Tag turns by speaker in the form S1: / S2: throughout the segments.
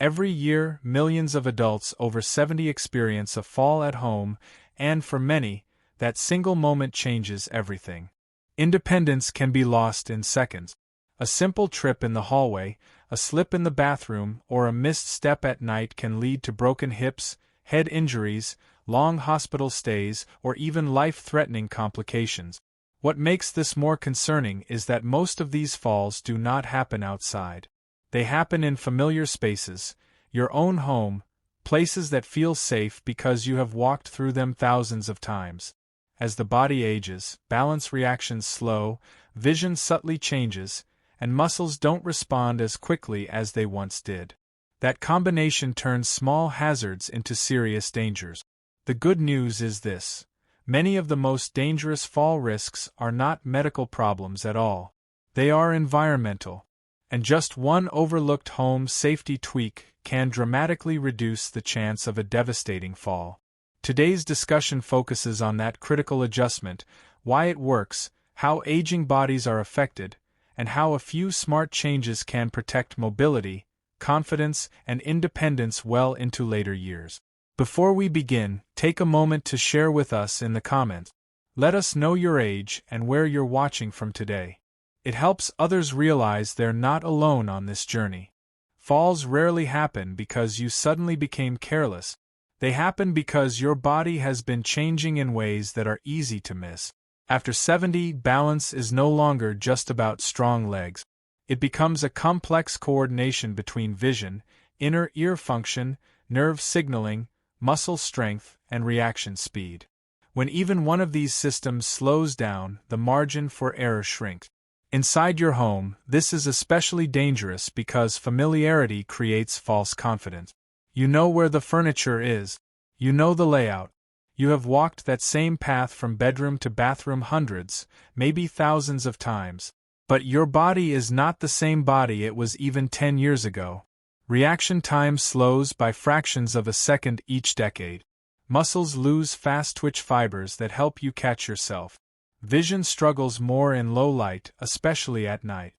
S1: Every year, millions of adults over 70 experience a fall at home, and for many, that single moment changes everything. Independence can be lost in seconds. A simple trip in the hallway, a slip in the bathroom, or a missed step at night can lead to broken hips, head injuries, long hospital stays, or even life-threatening complications. What makes this more concerning is that most of these falls do not happen outside. They happen in familiar spaces, your own home, places that feel safe because you have walked through them thousands of times. As the body ages, balance reactions slow, vision subtly changes, and muscles don't respond as quickly as they once did. That combination turns small hazards into serious dangers. The good news is this: many of the most dangerous fall risks are not medical problems at all. They are environmental. And just one overlooked home safety tweak can dramatically reduce the chance of a devastating fall. Today's discussion focuses on that critical adjustment, why it works, how aging bodies are affected, and how a few smart changes can protect mobility, confidence, and independence well into later years. Before we begin, take a moment to share with us in the comments. Let us know your age and where you're watching from today. It helps others realize they're not alone on this journey. Falls rarely happen because you suddenly became careless. They happen because your body has been changing in ways that are easy to miss. After 70, balance is no longer just about strong legs. It becomes a complex coordination between vision, inner ear function, nerve signaling, muscle strength, and reaction speed. When even one of these systems slows down, the margin for error shrinks. Inside your home, this is especially dangerous because familiarity creates false confidence. You know where the furniture is. You know the layout. You have walked that same path from bedroom to bathroom hundreds, maybe thousands of times. But your body is not the same body it was even 10 years ago. Reaction time slows by fractions of a second each decade. Muscles lose fast twitch fibers that help you catch yourself. Vision struggles more in low light, especially at night.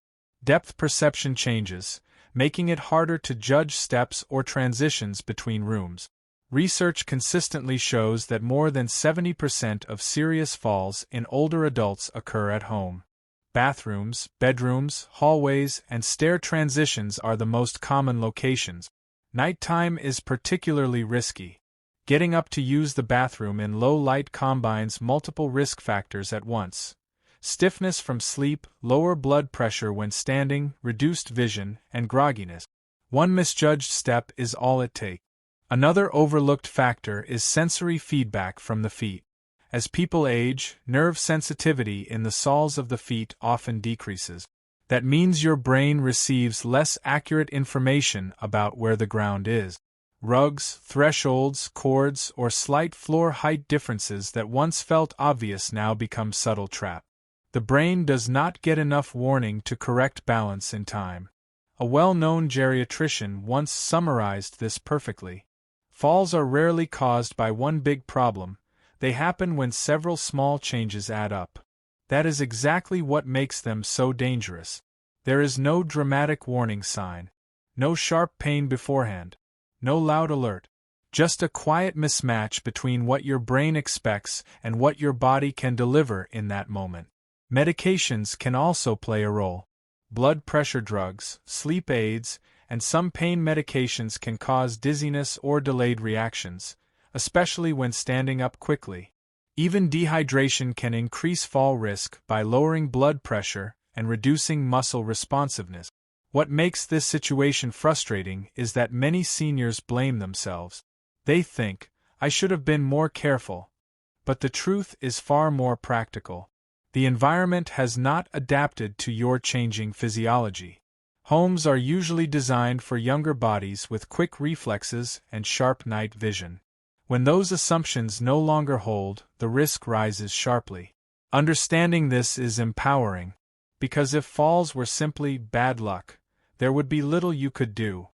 S1: Depth perception changes, making it harder to judge steps or transitions between rooms. Research consistently shows that more than 70% of serious falls in older adults occur at home. Bathrooms, bedrooms, hallways, and stair transitions are the most common locations. Nighttime is particularly risky. Getting up to use the bathroom in low light combines multiple risk factors at once: stiffness from sleep, lower blood pressure when standing, reduced vision, and grogginess. One misjudged step is all it takes. Another overlooked factor is sensory feedback from the feet. As people age, nerve sensitivity in the soles of the feet often decreases. That means your brain receives less accurate information about where the ground is. Rugs, thresholds, cords, or slight floor height differences that once felt obvious now become subtle traps. The brain does not get enough warning to correct balance in time. A well-known geriatrician once summarized this perfectly. Falls are rarely caused by one big problem. They happen when several small changes add up. That is exactly what makes them so dangerous. There is no dramatic warning sign, no sharp pain beforehand, no loud alert. Just a quiet mismatch between what your brain expects and what your body can deliver in that moment. Medications can also play a role. Blood pressure drugs, sleep aids, and some pain medications can cause dizziness or delayed reactions, especially when standing up quickly. Even dehydration can increase fall risk by lowering blood pressure and reducing muscle responsiveness. What makes this situation frustrating is that many seniors blame themselves. They think, "I should have been more careful." But the truth is far more practical. The environment has not adapted to your changing physiology. Homes are usually designed for younger bodies with quick reflexes and sharp night vision. When those assumptions no longer hold, the risk rises sharply. Understanding this is empowering, because if falls were simply bad luck, there would be little you could do.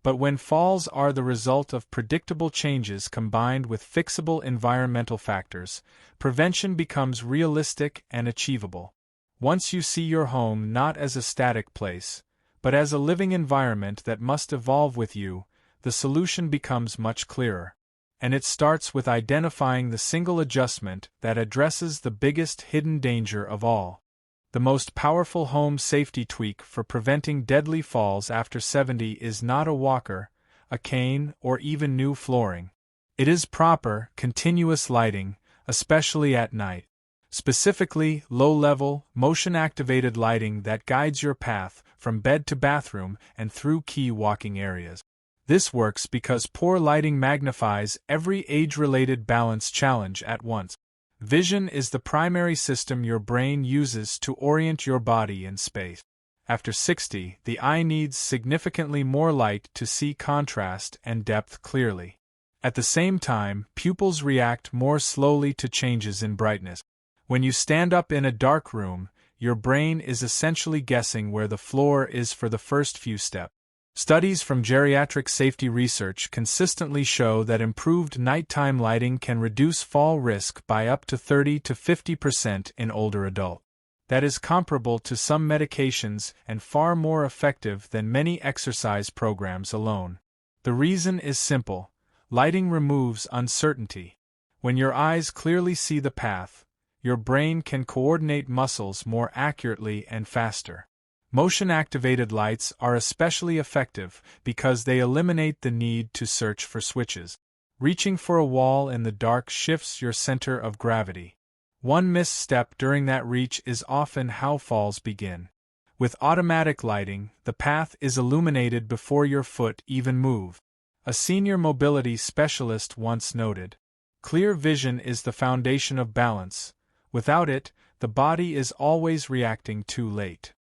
S1: But when falls are the result of predictable changes combined with fixable environmental factors, prevention becomes realistic and achievable. Once you see your home not as a static place, but as a living environment that must evolve with you, the solution becomes much clearer. And it starts with identifying the single adjustment that addresses the biggest hidden danger of all. The most powerful home safety tweak for preventing deadly falls after 70 is not a walker, a cane, or even new flooring. It is proper, continuous lighting, especially at night. Specifically, low-level, motion-activated lighting that guides your path from bed to bathroom and through key walking areas. This works because poor lighting magnifies every age-related balance challenge at once. Vision is the primary system your brain uses to orient your body in space. After 60, the eye needs significantly more light to see contrast and depth clearly. At the same time, pupils react more slowly to changes in brightness. When you stand up in a dark room, your brain is essentially guessing where the floor is for the first few steps. Studies from geriatric safety research consistently show that improved nighttime lighting can reduce fall risk by up to 30 to 50% in older adults. That is comparable to some medications and far more effective than many exercise programs alone. The reason is simple: lighting removes uncertainty. When your eyes clearly see the path, your brain can coordinate muscles more accurately and faster. Motion-activated lights are especially effective because they eliminate the need to search for switches. Reaching for a wall in the dark shifts your center of gravity. One misstep during that reach is often how falls begin. With automatic lighting, the path is illuminated before your foot even moves. A senior mobility specialist once noted, "Clear vision is the foundation of balance. Without it, the body is always reacting too late."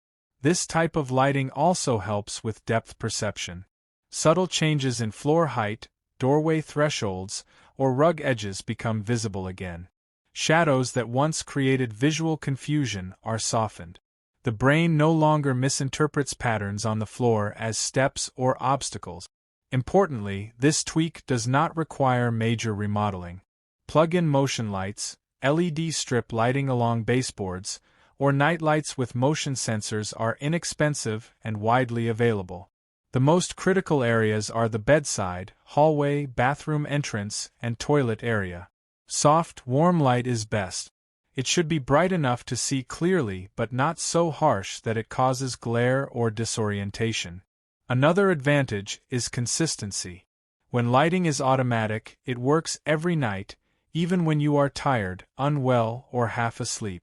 S1: This type of lighting also helps with depth perception. Subtle changes in floor height, doorway thresholds, or rug edges become visible again. Shadows that once created visual confusion are softened. The brain no longer misinterprets patterns on the floor as steps or obstacles. Importantly, this tweak does not require major remodeling. Plug-in motion lights, LED strip lighting along baseboards, or night lights with motion sensors are inexpensive and widely available. The most critical areas are the bedside, hallway, bathroom entrance, and toilet area. Soft, warm light is best. It should be bright enough to see clearly but not so harsh that it causes glare or disorientation. Another advantage is consistency. When lighting is automatic, it works every night, even when you are tired, unwell, or half asleep.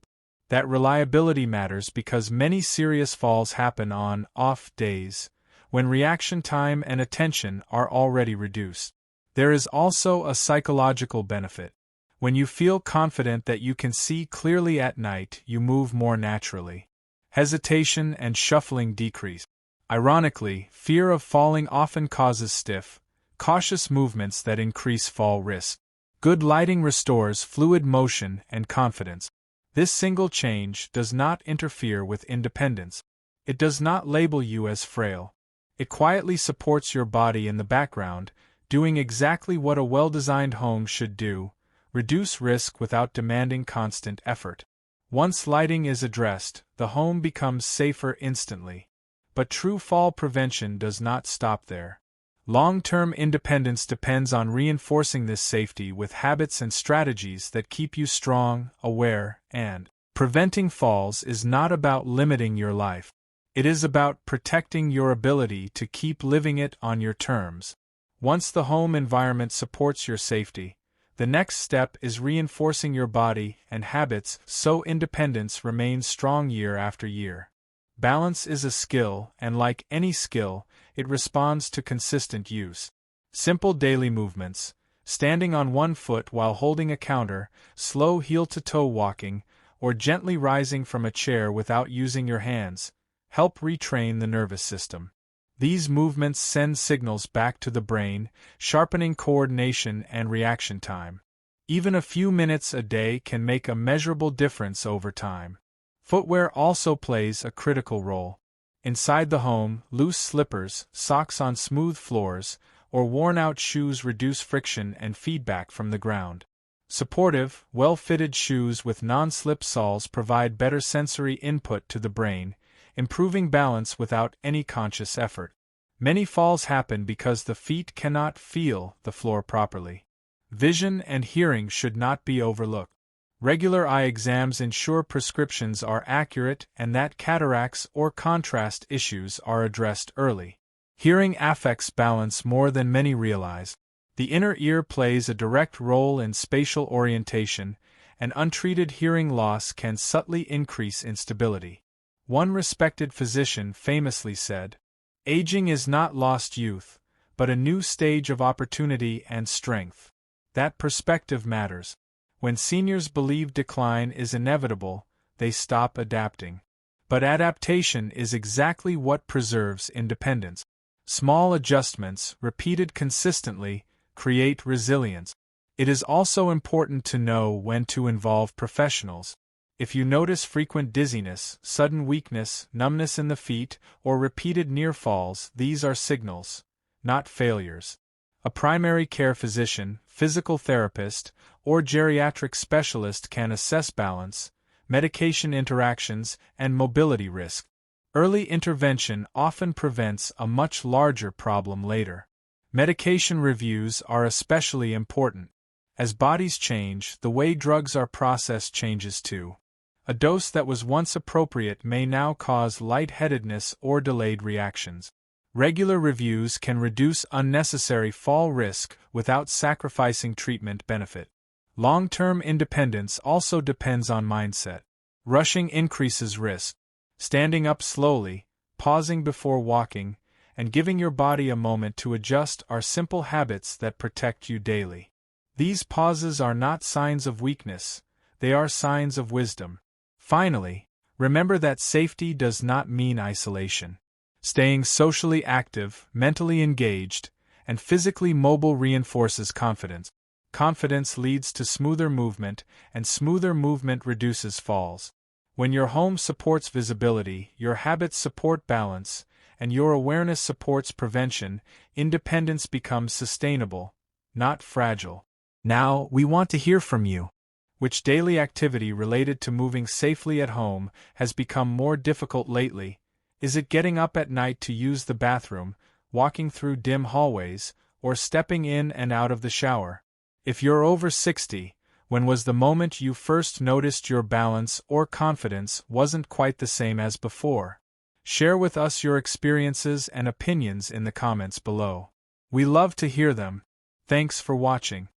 S1: That reliability matters because many serious falls happen on off days, when reaction time and attention are already reduced. There is also a psychological benefit. When you feel confident that you can see clearly at night, you move more naturally. Hesitation and shuffling decrease. Ironically, fear of falling often causes stiff, cautious movements that increase fall risk. Good lighting restores fluid motion and confidence. This single change does not interfere with independence. It does not label you as frail. It quietly supports your body in the background, doing exactly what a well-designed home should do: reduce risk without demanding constant effort. Once lighting is addressed, the home becomes safer instantly. But true fall prevention does not stop there. Long-term independence depends on reinforcing this safety with habits and strategies that keep you strong, aware, and preventing falls is not about limiting your life. It is about protecting your ability to keep living it on your terms. Once the home environment supports your safety, the next step is reinforcing your body and habits so independence remains strong year after year. Balance is a skill, and like any skill, it responds to consistent use. Simple daily movements, standing on one foot while holding a counter, slow heel-to-toe walking, or gently rising from a chair without using your hands, help retrain the nervous system. These movements send signals back to the brain, sharpening coordination and reaction time. Even a few minutes a day can make a measurable difference over time. Footwear also plays a critical role. Inside the home, loose slippers, socks on smooth floors, or worn-out shoes reduce friction and feedback from the ground. Supportive, well-fitted shoes with non-slip soles provide better sensory input to the brain, improving balance without any conscious effort. Many falls happen because the feet cannot feel the floor properly. Vision and hearing should not be overlooked. Regular eye exams ensure prescriptions are accurate and that cataracts or contrast issues are addressed early. Hearing affects balance more than many realize. The inner ear plays a direct role in spatial orientation, and untreated hearing loss can subtly increase instability. One respected physician famously said, "Aging is not lost youth, but a new stage of opportunity and strength." That perspective matters. When seniors believe decline is inevitable, they stop adapting. But adaptation is exactly what preserves independence. Small adjustments, repeated consistently, create resilience. It is also important to know when to involve professionals. If you notice frequent dizziness, sudden weakness, numbness in the feet, or repeated near falls, these are signals, not failures. A primary care physician, physical therapist, or geriatric specialist can assess balance, medication interactions, and mobility risk. Early intervention often prevents a much larger problem later. Medication reviews are especially important. As bodies change, the way drugs are processed changes too. A dose that was once appropriate may now cause lightheadedness or delayed reactions. Regular reviews can reduce unnecessary fall risk without sacrificing treatment benefit. Long-term independence also depends on mindset. Rushing increases risk. Standing up slowly, pausing before walking, and giving your body a moment to adjust are simple habits that protect you daily. These pauses are not signs of weakness, they are signs of wisdom. Finally, remember that safety does not mean isolation. Staying socially active, mentally engaged, and physically mobile reinforces confidence. Confidence leads to smoother movement, and smoother movement reduces falls. When your home supports visibility, your habits support balance, and your awareness supports prevention, independence becomes sustainable, not fragile. Now, we want to hear from you. Which daily activity related to moving safely at home has become more difficult lately? Is it getting up at night to use the bathroom, walking through dim hallways, or stepping in and out of the shower? If you're over 60, when was the moment you first noticed your balance or confidence wasn't quite the same as before? Share with us your experiences and opinions in the comments below. We love to hear them. Thanks for watching.